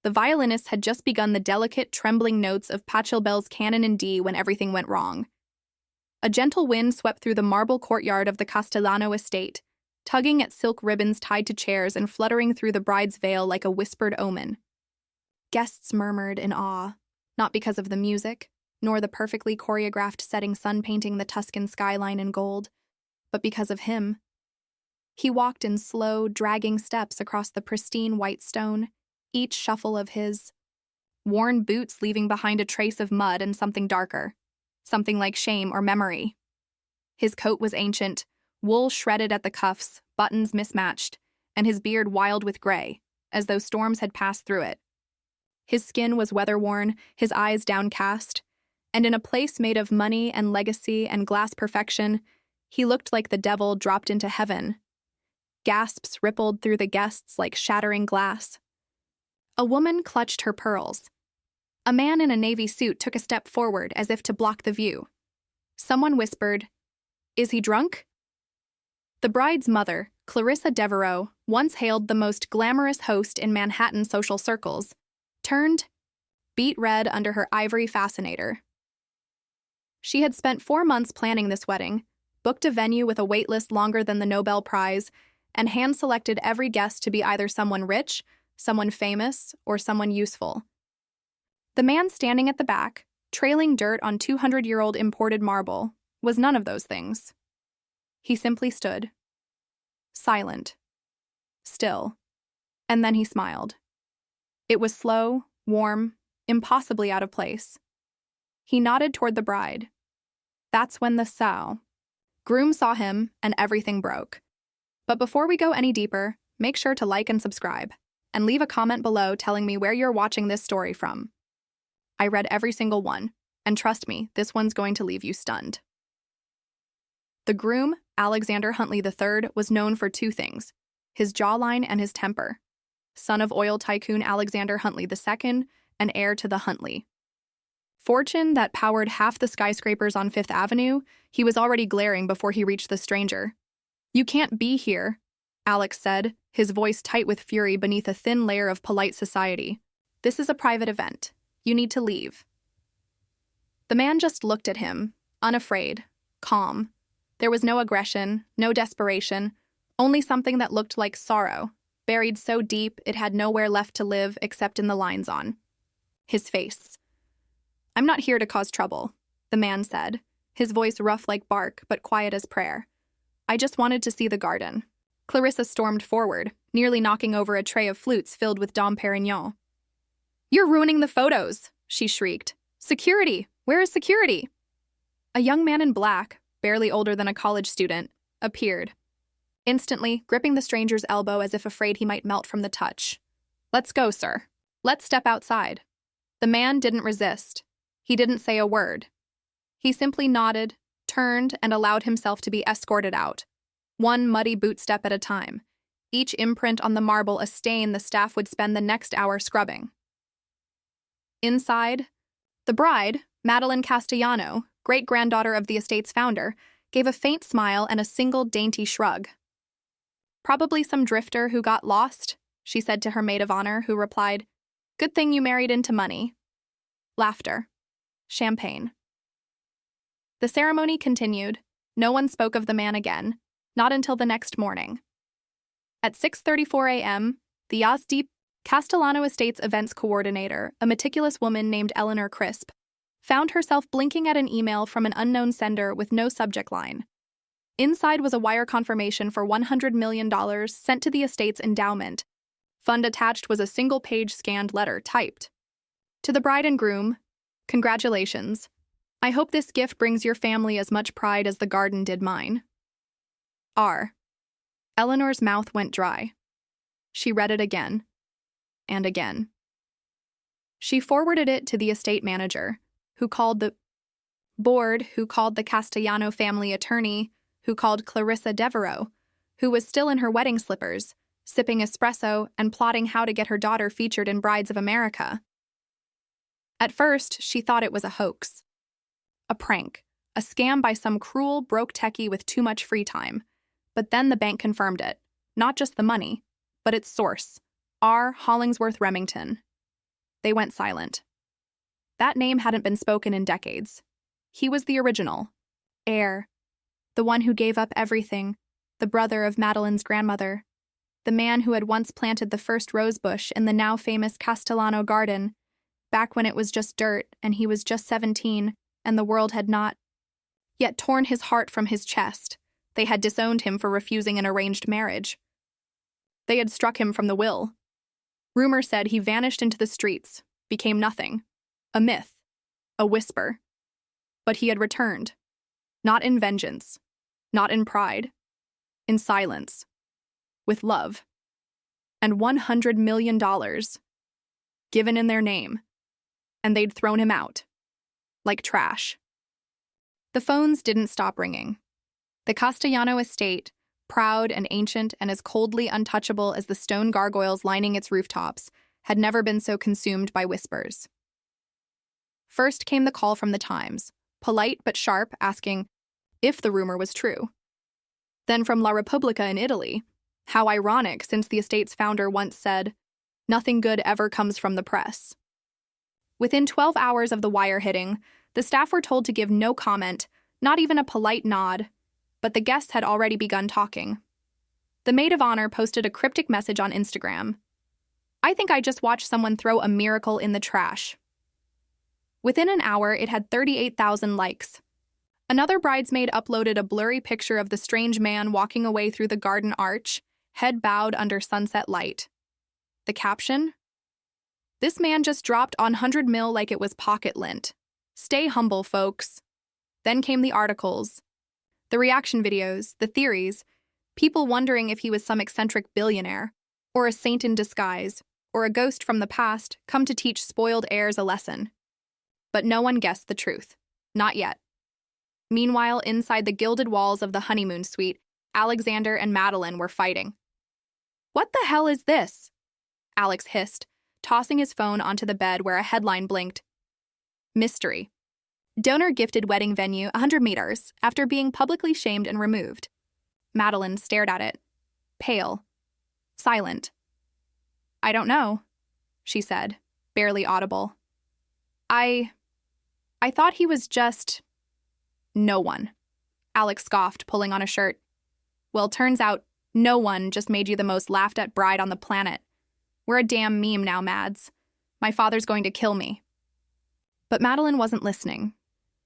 The violinist had just begun the delicate, trembling notes of Pachelbel's canon in D when everything went wrong. A gentle wind swept through the marble courtyard of the Castellano estate, tugging at silk ribbons tied to chairs and fluttering through the bride's veil like a whispered omen. Guests murmured in awe, not because of the music, nor the perfectly choreographed setting sun painting the Tuscan skyline in gold, but because of him. He walked in slow, dragging steps across the pristine white stone, each shuffle of his worn boots leaving behind a trace of mud and something darker, something like shame or memory. His coat was ancient, wool shredded at the cuffs, buttons mismatched, and his beard wild with gray, as though storms had passed through it. His skin was weather-worn, his eyes downcast, and in a place made of money and legacy and glass perfection, he looked like the devil dropped into heaven. Gasps rippled through the guests like shattering glass. A woman clutched her pearls. A man in a navy suit took a step forward as if to block the view. Someone whispered, "Is he drunk?" The bride's mother, Clarissa Devereux, once hailed the most glamorous host in Manhattan social circles, turned beet red under her ivory fascinator. She had spent 4 months planning this wedding, booked a venue with a wait list longer than the Nobel Prize, and hand-selected every guest to be either someone rich, someone famous, or someone useful. The man standing at the back, trailing dirt on 200-year-old imported marble, was none of those things. He simply stood, silent, still, and then he smiled. It was slow, warm, impossibly out of place. He nodded toward the bride. That's when the groom saw him, and everything broke. But before we go any deeper, make sure to like and subscribe, and leave a comment below telling me where you're watching this story from. I read every single one, and trust me, this one's going to leave you stunned. The groom, Alexander Huntley III, was known for 2 things, his jawline and his temper. Son of oil tycoon Alexander Huntley II and heir to the Huntley fortune that powered half the skyscrapers on Fifth Avenue, he was already glaring before he reached the stranger. "You can't be here," Alex said, his voice tight with fury beneath a thin layer of polite society. "This is a private event. You need to leave." The man just looked at him, unafraid, calm. There was no aggression, no desperation, only something that looked like sorrow, buried so deep it had nowhere left to live except in the lines on his face. "I'm not here to cause trouble," the man said, his voice rough like bark but quiet as prayer. "I just wanted to see the garden." Clarissa stormed forward, nearly knocking over a tray of flutes filled with Dom Perignon. "You're ruining the photos," she shrieked. "Security! Where is security?" A young man in black, barely older than a college student, appeared, instantly gripping the stranger's elbow as if afraid he might melt from the touch. "Let's go, sir. Let's step outside." The man didn't resist. He didn't say a word. He simply nodded, turned, and allowed himself to be escorted out, one muddy boot step at a time, each imprint on the marble a stain the staff would spend the next hour scrubbing. Inside, the bride, Madeline Castellano, great-granddaughter of the estate's founder, gave a faint smile and a single dainty shrug. "Probably some drifter who got lost," she said to her maid of honor, who replied, "Good thing you married into money." Laughter. Champagne. The ceremony continued. No one spoke of the man again, not until the next morning. At 6:34 a.m., the Yazdi Castellano Estates events coordinator, a meticulous woman named Eleanor Crisp, found herself blinking at an email from an unknown sender with no subject line. Inside was a wire confirmation for $100 million sent to the estate's endowment. Fund attached was a single-page scanned letter typed. "To the bride and groom, congratulations. I hope this gift brings your family as much pride as the garden did mine. R." Eleanor's mouth went dry. She read it again. And again. She forwarded it to the estate manager, who called the board, who called the Castellano family attorney, who called Clarissa Devereux, who was still in her wedding slippers, sipping espresso and plotting how to get her daughter featured in Brides of America. At first, she thought it was a hoax. A prank, a scam by some cruel, broke techie with too much free time. But then the bank confirmed it. Not just the money, but its source, R. Hollingsworth Remington. They went silent. That name hadn't been spoken in decades. He was the original. Heir. The one who gave up everything. The brother of Madeline's grandmother. The man who had once planted the first rosebush in the now famous Castellano garden, back when it was just dirt and he was just 17 and the world had not yet torn his heart from his chest. They had disowned him for refusing an arranged marriage. They had struck him from the will. Rumor said he vanished into the streets, became nothing, a myth, a whisper. But he had returned, not in vengeance, not in pride, in silence, with love, and $100 million given in their name, and they'd thrown him out, like trash. The phones didn't stop ringing. The Castellano estate, proud and ancient and as coldly untouchable as the stone gargoyles lining its rooftops, had never been so consumed by whispers. First came the call from the Times, polite but sharp, asking if the rumor was true. Then from La Repubblica in Italy, how ironic since the estate's founder once said, "Nothing good ever comes from the press." Within 12 hours of the wire hitting, the staff were told to give no comment, not even a polite nod, but the guests had already begun talking. The maid of honor posted a cryptic message on Instagram. "I think I just watched someone throw a miracle in the trash." Within an hour, it had 38,000 likes. Another bridesmaid uploaded a blurry picture of the strange man walking away through the garden arch, head bowed under sunset light. The caption? "This man just dropped on 100 mil like it was pocket lint. Stay humble, folks." Then came the articles, the reaction videos, the theories, people wondering if he was some eccentric billionaire, or a saint in disguise, or a ghost from the past come to teach spoiled heirs a lesson. But no one guessed the truth. Not yet. Meanwhile, inside the gilded walls of the honeymoon suite, Alexander and Madeline were fighting. "What the hell is this?" Alex hissed, tossing his phone onto the bed where a headline blinked. Mystery. Donor gifted wedding venue 100 meters after being publicly shamed and removed. Madeline stared at it, pale, silent. "I don't know," she said, barely audible. I thought he was just... No one. Alex scoffed, pulling on a shirt. "Well, turns out no one just made you the most laughed at bride on the planet. We're a damn meme now, Mads. My father's going to kill me." But Madeline wasn't listening.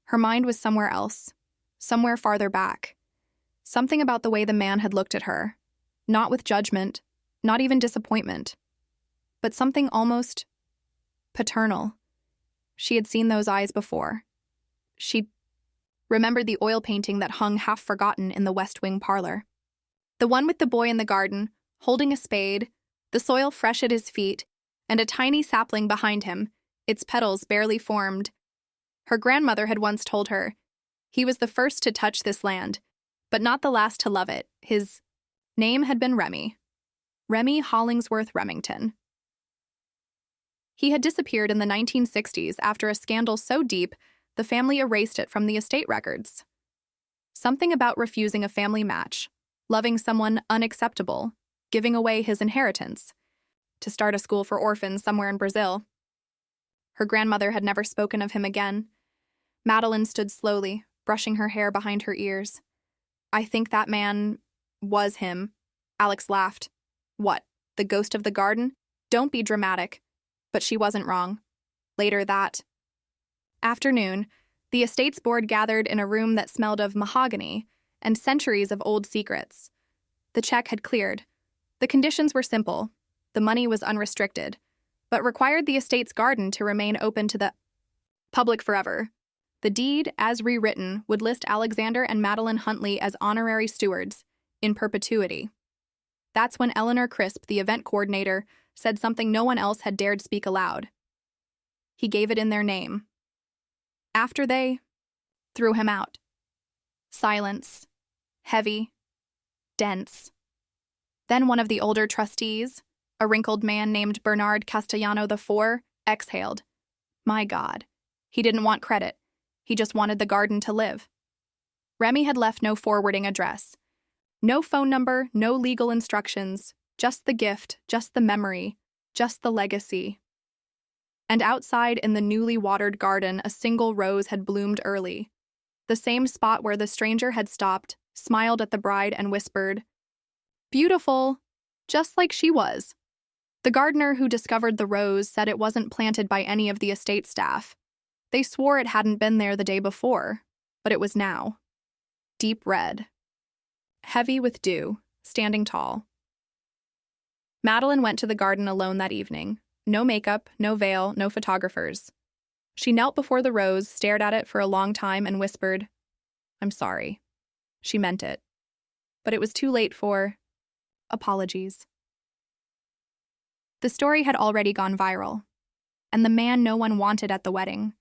Her mind was somewhere else, somewhere farther back. Something about the way the man had looked at her. Not with judgment, not even disappointment, but something almost paternal. She had seen those eyes before. She remembered the oil painting that hung half-forgotten in the West Wing parlor. The one with the boy in the garden, holding a spade, the soil fresh at his feet, and a tiny sapling behind him, its petals barely formed. Her grandmother had once told her, he was the first to touch this land, but not the last to love it. His name had been Remy. Remy Hollingsworth Remington. He had disappeared in the 1960s after a scandal so deep the family erased it from the estate records. Something about refusing a family match, loving someone unacceptable, giving away his inheritance, to start a school for orphans somewhere in Brazil. Her grandmother had never spoken of him again. Madeline stood slowly, brushing her hair behind her ears. "I think that man was him." Alex laughed. "What, the ghost of the garden? Don't be dramatic." But she wasn't wrong. Later that afternoon, the estate's board gathered in a room that smelled of mahogany and centuries of old secrets. The check had cleared. The conditions were simple. The money was unrestricted, but required the estate's garden to remain open to the public forever. The deed, as rewritten, would list Alexander and Madeline Huntley as honorary stewards, in perpetuity. That's when Eleanor Crisp, the event coordinator, said something no one else had dared speak aloud. He gave it in their name. After they threw him out. Silence. Heavy. Dense. Then one of the older trustees, a wrinkled man named Bernard Castellano IV, exhaled. My God. He didn't want credit. He just wanted the garden to live. Remy had left no forwarding address. No phone number, no legal instructions, just the gift, just the memory, just the legacy. And outside in the newly watered garden, a single rose had bloomed early. The same spot where the stranger had stopped, smiled at the bride, and whispered, "Beautiful, just like she was." The gardener who discovered the rose said it wasn't planted by any of the estate staff. They swore it hadn't been there the day before, but it was now. Deep red. Heavy with dew, standing tall. Madeline went to the garden alone that evening. No makeup, no veil, no photographers. She knelt before the rose, stared at it for a long time, and whispered, "I'm sorry." She meant it. But it was too late for apologies. The story had already gone viral, and the man no one wanted at the wedding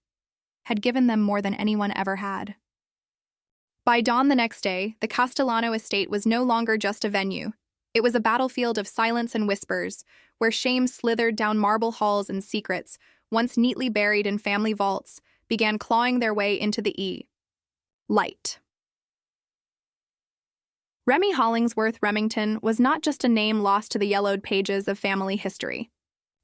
had given them more than anyone ever had. By dawn the next day, the Castellano estate was no longer just a venue. It was a battlefield of silence and whispers, where shame slithered down marble halls and secrets, once neatly buried in family vaults, began clawing their way into the light. Remy Hollingsworth Remington was not just a name lost to the yellowed pages of family history.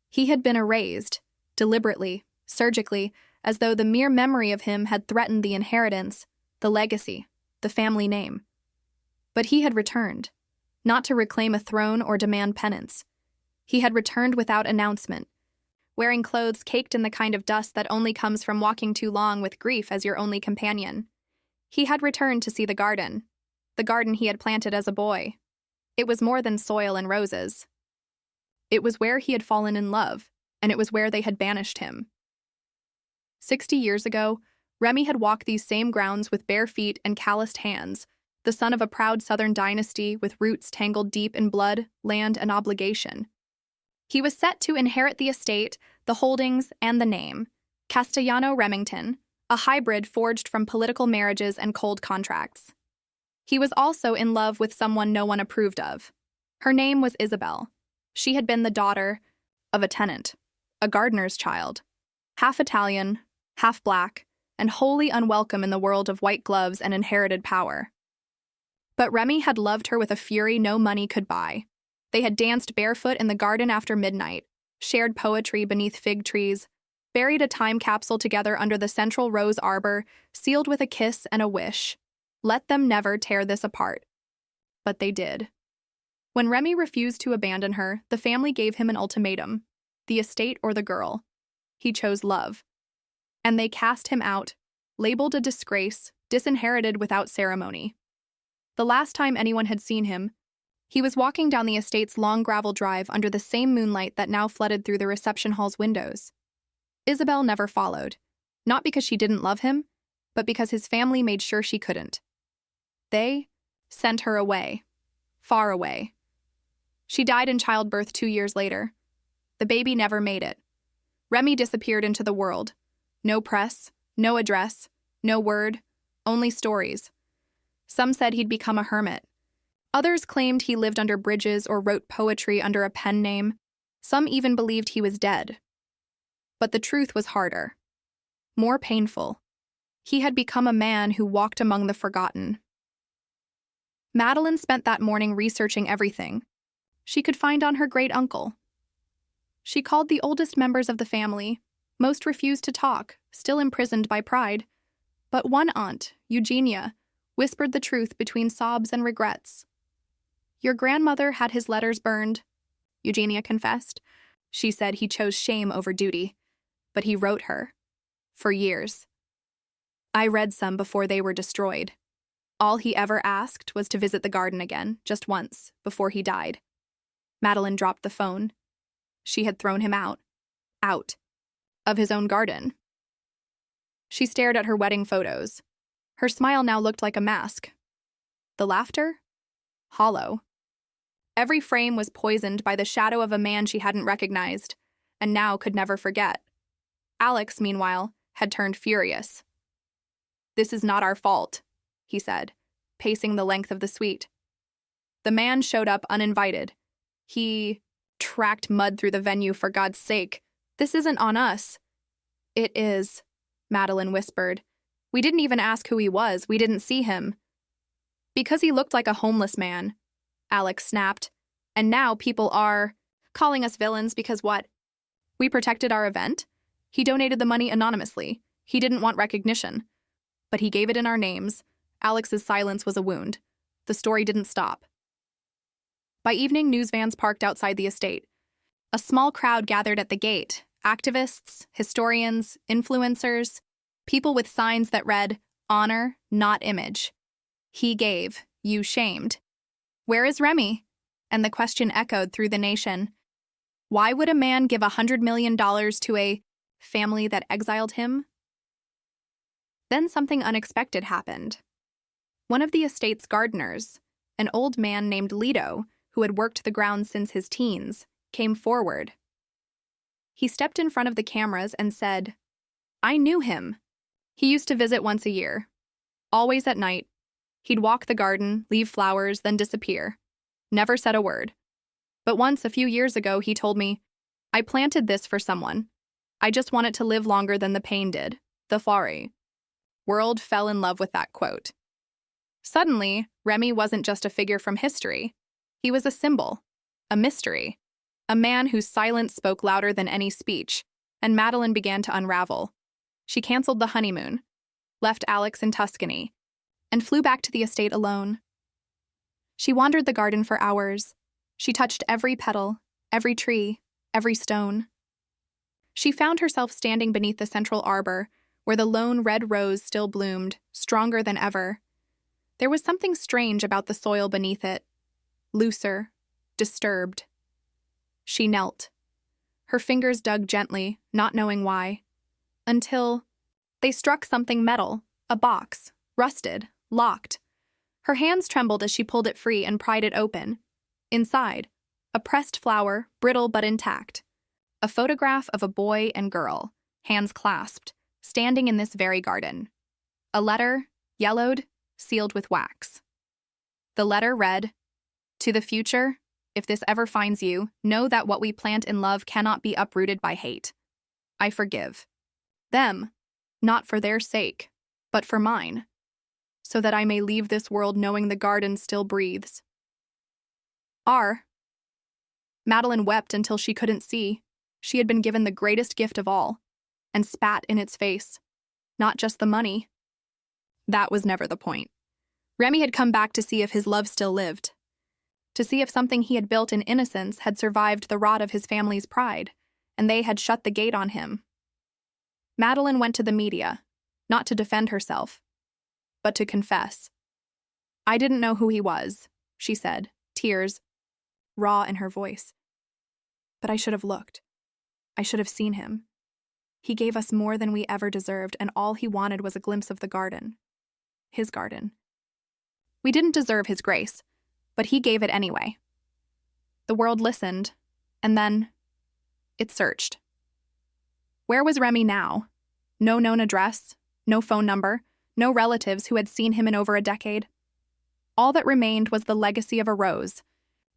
He had been erased, deliberately, surgically, as though the mere memory of him had threatened the inheritance, the legacy, the family name. But he had returned, not to reclaim a throne or demand penance. He had returned without announcement, wearing clothes caked in the kind of dust that only comes from walking too long with grief as your only companion. He had returned to see the garden he had planted as a boy. It was more than soil and roses. It was where he had fallen in love, and it was where they had banished him. 60 years ago, Remy had walked these same grounds with bare feet and calloused hands, the son of a proud southern dynasty with roots tangled deep in blood, land, and obligation. He was set to inherit the estate, the holdings, and the name, Castellano Remington, a hybrid forged from political marriages and cold contracts. He was also in love with someone no one approved of. Her name was Isabel. She had been the daughter of a tenant, a gardener's child, half Italian, half black, and wholly unwelcome in the world of white gloves and inherited power. But Remy had loved her with a fury no money could buy. They had danced barefoot in the garden after midnight, shared poetry beneath fig trees, buried a time capsule together under the central rose arbor, sealed with a kiss and a wish. Let them never tear this apart. But they did. When Remy refused to abandon her, the family gave him an ultimatum: the estate or the girl. He chose love. And they cast him out, labeled a disgrace, disinherited without ceremony. The last time anyone had seen him, he was walking down the estate's long gravel drive under the same moonlight that now flooded through the reception hall's windows. Isabel never followed, not because she didn't love him, but because his family made sure she couldn't. They sent her away, far away. She died in childbirth 2 years later. The baby never made it. Remy disappeared into the world. No press, no address, no word, only stories. Some said he'd become a hermit. Others claimed he lived under bridges or wrote poetry under a pen name. Some even believed he was dead. But the truth was harder, more painful. He had become a man who walked among the forgotten. Madeline spent that morning researching everything she could find on her great-uncle. She called the oldest members of the family. Most refused to talk, still imprisoned by pride. But one aunt, Eugenia, whispered the truth between sobs and regrets. "Your grandmother had his letters burned," Eugenia confessed. She said he chose shame over duty, but he wrote her. For years. I read some before they were destroyed. All he ever asked was to visit the garden again, just once, before he died. Madeline dropped the phone. She had thrown him out of his own garden. She stared at her wedding photos. Her smile now looked like a mask. The laughter? Hollow. Every frame was poisoned by the shadow of a man she hadn't recognized, and now could never forget. Alex, meanwhile, had turned furious. "This is not our fault," he said, pacing the length of the suite. The man showed up uninvited. He tracked mud through the venue, for God's sake. "This isn't on us." "It is," Madeline whispered. "We didn't even ask who he was. We didn't see him." "Because he looked like a homeless man," Alex snapped. "And now people are calling us villains because what? We protected our event? He donated the money anonymously. He didn't want recognition. But he gave it in our names. Alex's silence was a wound. The story didn't stop. By evening, news vans parked outside the estate. A small crowd gathered at the gate. Activists, historians, influencers, people with signs that read, "Honor, not image." He gave, you shamed. Where is Remy? And the question echoed through the nation. Why would a man give $100 million to a family that exiled him? Then something unexpected happened. One of the estate's gardeners, an old man named Lito, who had worked the ground since his teens, came forward. He stepped in front of the cameras and said, "I knew him. He used to visit once a year. Always at night. He'd walk the garden, leave flowers, then disappear. Never said a word. But once, a few years ago, he told me, 'I planted this for someone. I just want it to live longer than the pain did.' The Flare." World fell in love with that quote. Suddenly, Remy wasn't just a figure from history. He was a symbol, a mystery, a man whose silence spoke louder than any speech, and Madeline began to unravel. She canceled the honeymoon, left Alex in Tuscany, and flew back to the estate alone. She wandered the garden for hours. She touched every petal, every tree, every stone. She found herself standing beneath the central arbor, where the lone red rose still bloomed, stronger than ever. There was something strange about the soil beneath it, looser, disturbed. She knelt. Her fingers dug gently, not knowing why, until they struck something metal, a box, rusted, locked. Her hands trembled as she pulled it free and pried it open. Inside, a pressed flower, brittle but intact. A photograph of a boy and girl, hands clasped, standing in this very garden. A letter, yellowed, sealed with wax. The letter read, "To the future, if this ever finds you, know that what we plant in love cannot be uprooted by hate. I forgive them, not for their sake, but for mine, so that I may leave this world knowing the garden still breathes." Madeline wept until she couldn't see. She had been given the greatest gift of all, and spat in its face. Not just the money. That was never the point. Remy had come back to see if his love still lived. To see if something he had built in innocence had survived the rot of his family's pride, and they had shut the gate on him. Madeline went to the media, not to defend herself, but to confess. "I didn't know who he was," she said, tears raw in her voice. "But I should have looked. I should have seen him. He gave us more than we ever deserved, and all he wanted was a glimpse of the garden. His garden. We didn't deserve his grace, but he gave it anyway." The world listened, and then it searched. Where was Remy now? No known address, no phone number, no relatives who had seen him in over a decade. All that remained was the legacy of a rose,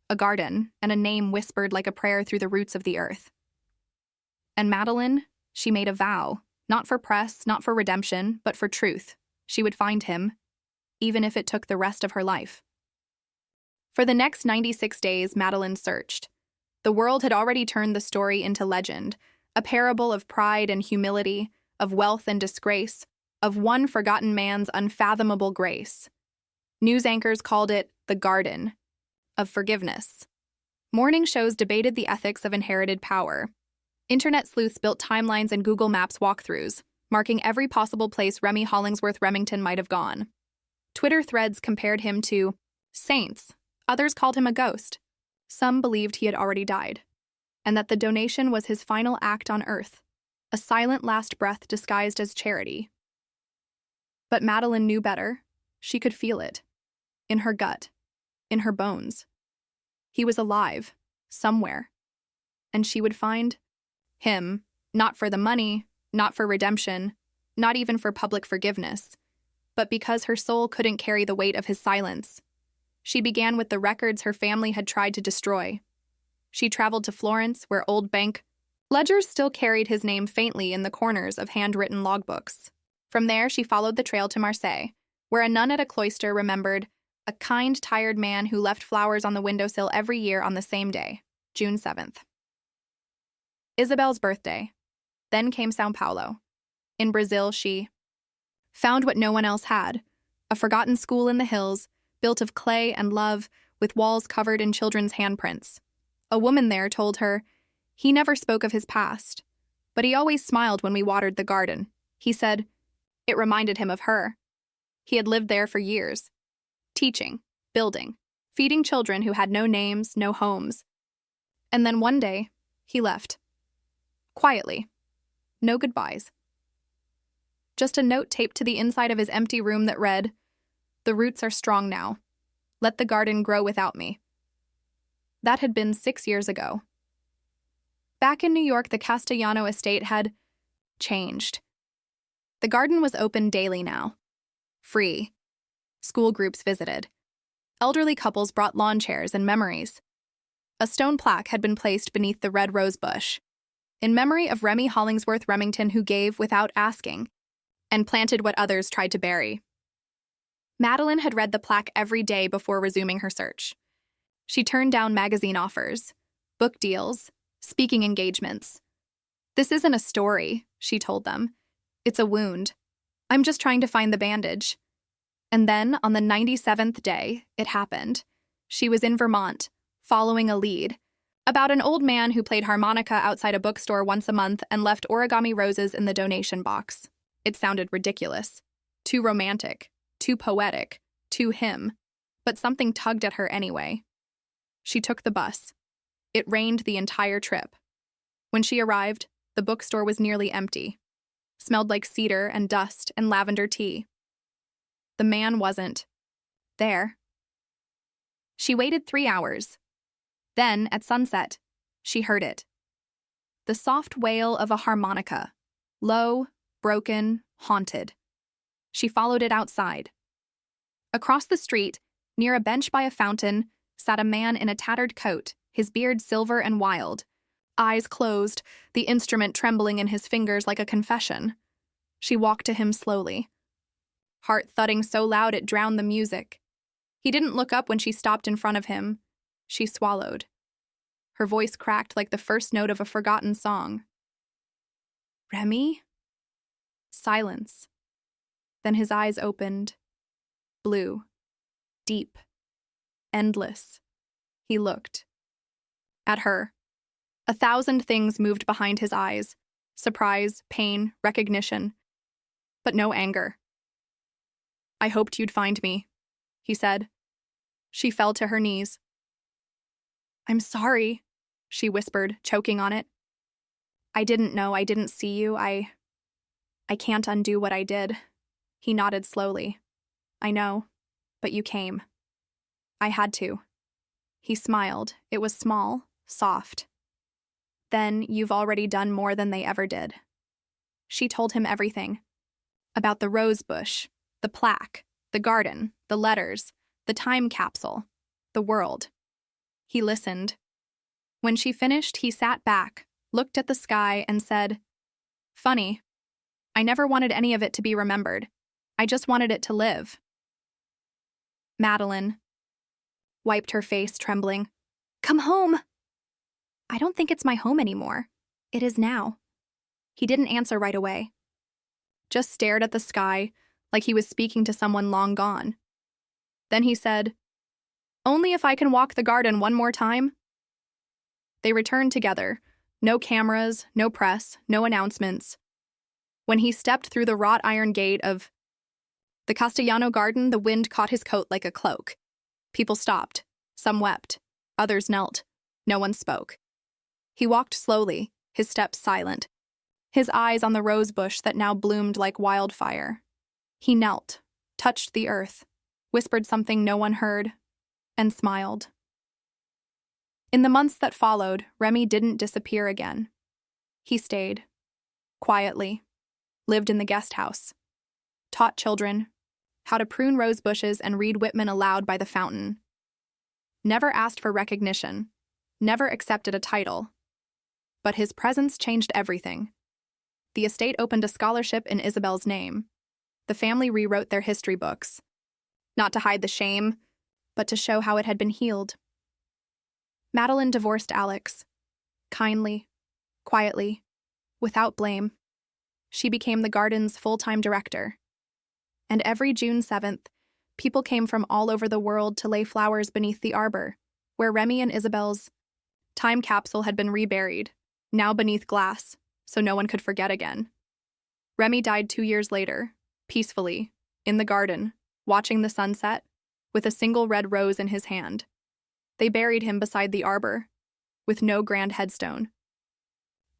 a garden, and a name whispered like a prayer through the roots of the earth. And Madeline, she made a vow, not for press, not for redemption, but for truth. She would find him, even if it took the rest of her life. For the next 96 days, Madeline searched. The world had already turned the story into legend, a parable of pride and humility, of wealth and disgrace, of one forgotten man's unfathomable grace. News anchors called it the garden of forgiveness. Morning shows debated the ethics of inherited power. Internet sleuths built timelines and Google Maps walkthroughs, marking every possible place Remy Hollingsworth Remington might have gone. Twitter threads compared him to saints. Others called him a ghost. Some believed he had already died, and that the donation was his final act on Earth, a silent last breath disguised as charity. But Madeline knew better. She could feel it. In her gut. In her bones. He was alive. Somewhere. And she would find him, not for the money, not for redemption, not even for public forgiveness, but because her soul couldn't carry the weight of his silence. She began with the records her family had tried to destroy. She traveled to Florence, where old bank ledgers still carried his name faintly in the corners of handwritten logbooks. From there, she followed the trail to Marseille, where a nun at a cloister remembered a kind, tired man who left flowers on the windowsill every year on the same day, June 7th. Isabelle's birthday. Then came Sao Paulo. In Brazil, she found what no one else had, a forgotten school in the hills, built of clay and love, with walls covered in children's handprints. A woman there told her, he never spoke of his past, but he always smiled when we watered the garden. He said it reminded him of her. He had lived there for years, teaching, building, feeding children who had no names, no homes. And then one day, he left. Quietly. No goodbyes. Just a note taped to the inside of his empty room that read, "The roots are strong now. Let the garden grow without me." That had been 6 years ago. Back in New York, the Castellano estate had changed. The garden was open daily now. Free. School groups visited. Elderly couples brought lawn chairs and memories. A stone plaque had been placed beneath the red rose bush, in memory of Remy Hollingsworth Remington, who gave without asking and planted what others tried to bury. Madeline had read the plaque every day before resuming her search. She turned down magazine offers, book deals, speaking engagements. "This isn't a story," she told them. "It's a wound. I'm just trying to find the bandage." And then, on the 97th day, it happened. She was in Vermont, following a lead, about an old man who played harmonica outside a bookstore once a month and left origami roses in the donation box. It sounded ridiculous. Too romantic. Too poetic. Too him. But something tugged at her anyway. She took the bus. It rained the entire trip. When she arrived, the bookstore was nearly empty. Smelled like cedar and dust and lavender tea. The man wasn't there. She waited 3 hours. Then, at sunset, she heard it. The soft wail of a harmonica. Low, broken, haunted. She followed it outside. Across the street, near a bench by a fountain, sat a man in a tattered coat, his beard silver and wild. Eyes closed, the instrument trembling in his fingers like a confession. She walked to him slowly. Heart thudding so loud it drowned the music. He didn't look up when she stopped in front of him. She swallowed. Her voice cracked like the first note of a forgotten song. "Remy?" Silence. Then his eyes opened. Blue. Deep. Endless. He looked. At her. 1,000 things moved behind his eyes. Surprise, pain, recognition. But no anger. "I hoped you'd find me," he said. She fell to her knees. "I'm sorry," she whispered, choking on it. "I didn't know. I didn't see you. I can't undo what I did." He nodded slowly. "I know, but you came. I had to." He smiled. It was small, soft. "Then you've already done more than they ever did." She told him everything. About the rose bush, the plaque, the garden, the letters, the time capsule, the world. He listened. When she finished, he sat back, looked at the sky, and said, "Funny. I never wanted any of it to be remembered. I just wanted it to live." Madeline wiped her face, trembling. "Come home." "I don't think it's my home anymore. It is now." He didn't answer right away. Just stared at the sky, like he was speaking to someone long gone. Then he said, "Only if I can walk the garden one more time." They returned together. No cameras, no press, no announcements. When he stepped through the wrought iron gate of the Castellano garden, the wind caught his coat like a cloak. People stopped. Some wept. Others knelt. No one spoke. He walked slowly, his steps silent, his eyes on the rose bush that now bloomed like wildfire. He knelt, touched the earth, whispered something no one heard, and smiled. In the months that followed, Remy didn't disappear again. He stayed, quietly, lived in the guest house, taught children how to prune rose bushes and read Whitman aloud by the fountain. Never asked for recognition, never accepted a title. But his presence changed everything. The estate opened a scholarship in Isabel's name. The family rewrote their history books, not to hide the shame, but to show how it had been healed. Madeline divorced Alex, kindly, quietly, without blame. She became the garden's full-time director. And every June 7th, people came from all over the world to lay flowers beneath the arbor, where Remy and Isabel's time capsule had been reburied, now beneath glass, so no one could forget again. Remy died 2 years later, peacefully, in the garden, watching the sunset, with a single red rose in his hand. They buried him beside the arbor, with no grand headstone.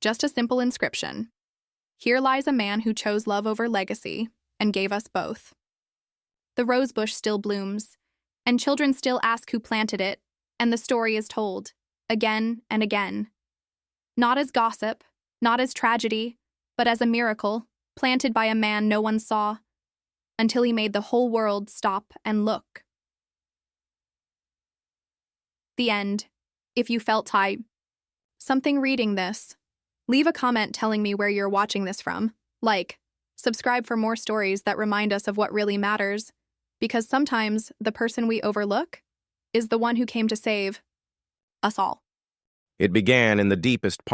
Just a simple inscription. Here lies a man who chose love over legacy and gave us both. The rosebush still blooms, and children still ask who planted it, and the story is told, again and again. Not as gossip, not as tragedy, but as a miracle, planted by a man no one saw, until he made the whole world stop and look. The end. If you felt something reading this, leave a comment telling me where you're watching this from. Subscribe for more stories that remind us of what really matters, because sometimes the person we overlook is the one who came to save us all. It began in the deepest part